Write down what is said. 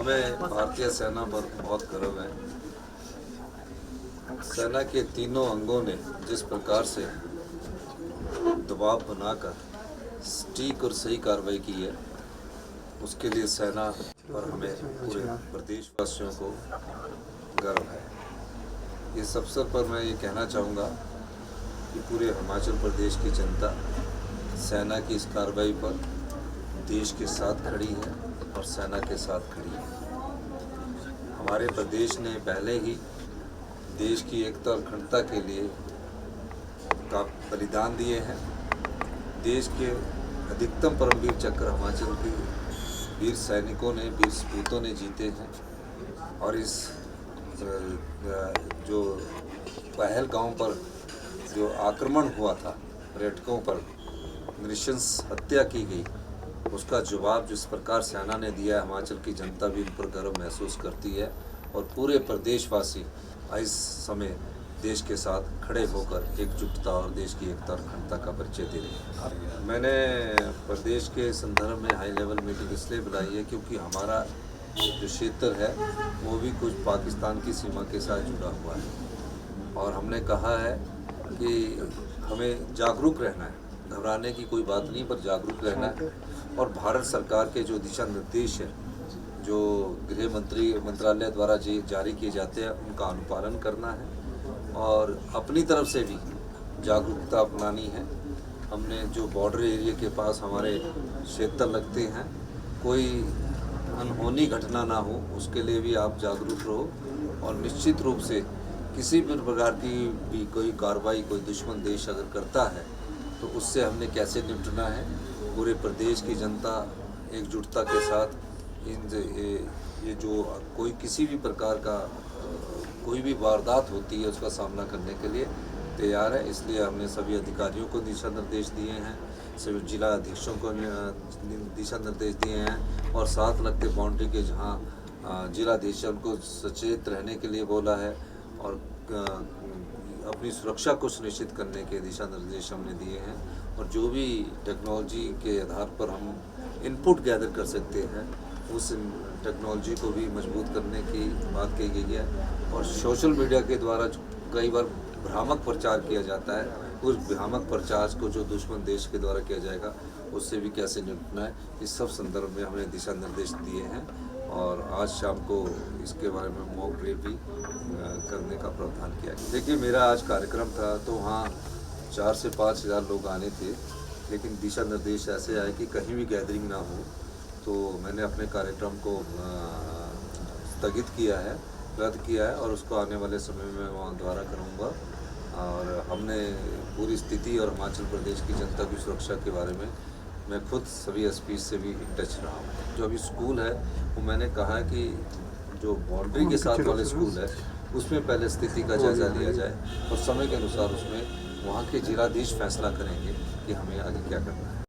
हमें भारतीय सेना पर बहुत गर्व है। सेना के तीनों अंगों ने जिस प्रकार से दबाव बनाकर सटीक और सही कार्रवाई की है, उसके लिए सेना और हमें पूरे प्रदेशवासियों को गर्व है। इस अवसर पर मैं ये कहना चाहूँगा कि पूरे हिमाचल प्रदेश की जनता सेना की इस कार्रवाई पर देश के साथ खड़ी है और सेना के साथ खड़ी है। हमारे प्रदेश ने पहले ही देश की एकता और अखंडता के लिए का बलिदान दिए हैं। देश के अधिकतम परमवीर चक्र हिमाचल के वीर सैनिकों ने, वीर सपूतों ने जीते हैं। और इस जो पहलगाम पर जो आक्रमण हुआ था, पर्यटकों पर नृशंस हत्या की गई, उसका जवाब जिस प्रकार सेना ने दिया, हिमाचल की जनता भी उन पर गर्व महसूस करती है और पूरे प्रदेशवासी इस समय देश के साथ खड़े होकर एकजुटता और देश की एकता और अखंडता का परिचय दे रहे हैं। मैंने प्रदेश के संदर्भ में हाई लेवल मीटिंग इसलिए बुलाई है क्योंकि हमारा जो क्षेत्र है वो भी कुछ पाकिस्तान की सीमा के साथ जुड़ा हुआ है और हमने कहा है कि हमें जागरूक रहना है। घबराने की कोई बात नहीं, पर जागरूक रहना है और भारत सरकार के जो दिशा निर्देश है, जो गृह मंत्रालय द्वारा जारी किए जाते हैं, उनका अनुपालन करना है और अपनी तरफ से भी जागरूकता अपनानी है। हमने जो बॉर्डर एरिया के पास हमारे क्षेत्र लगते हैं, कोई अनहोनी घटना ना हो, उसके लिए भी आप जागरूक रहो और निश्चित रूप से किसी भी प्रकार की भी कोई कार्रवाई कोई दुश्मन देश अगर करता है तो उससे हमने कैसे निपटना है। पूरे प्रदेश की जनता एकजुटता के साथ ये जो कोई किसी भी प्रकार का कोई भी वारदात होती है उसका सामना करने के लिए तैयार है। इसलिए हमने सभी अधिकारियों को दिशा निर्देश दिए हैं, सभी जिला अधीक्षकों को दिशा निर्देश दिए हैं और साथ लगते बाउंड्री के जहां जिला अधीक्षक उनको सचेत रहने के लिए बोला है और अपनी सुरक्षा को सुनिश्चित करने के दिशा निर्देश हमने दिए हैं। और जो भी टेक्नोलॉजी के आधार पर हम इनपुट गैदर कर सकते हैं, उस टेक्नोलॉजी को भी मजबूत करने की बात कही गई है। और सोशल मीडिया के द्वारा कई बार भ्रामक प्रचार किया जाता है, उस भ्रामक प्रचार को जो दुश्मन देश के द्वारा किया जाएगा उससे भी कैसे निपटना है, इस सब संदर्भ में हमने दिशा निर्देश दिए हैं और आज शाम को इसके बारे में मॉक ड्रिल भी करने का प्रावधान किया गया। देखिए, मेरा आज कार्यक्रम था तो वहाँ 4 से 5 हज़ार लोग आने थे, लेकिन दिशा निर्देश ऐसे आए कि कहीं भी गैदरिंग ना हो, तो मैंने अपने कार्यक्रम को स्थगित किया है, रद्द किया है और उसको आने वाले समय में वहाँ दोबारा करूँगा। और हमने पूरी स्थिति और हिमाचल प्रदेश की जनता की सुरक्षा के बारे में मैं खुद सभी एसपी से भी इन टच रहा हूँ। जो अभी स्कूल है वो मैंने कहा कि जो बाउंड्री के साथ वाले स्कूल है उसमें पहले स्थिति का जायज़ा लिया जाए और समय के अनुसार उसमें वहाँ के जिलाधीश फैसला करेंगे कि हमें आगे क्या करना है।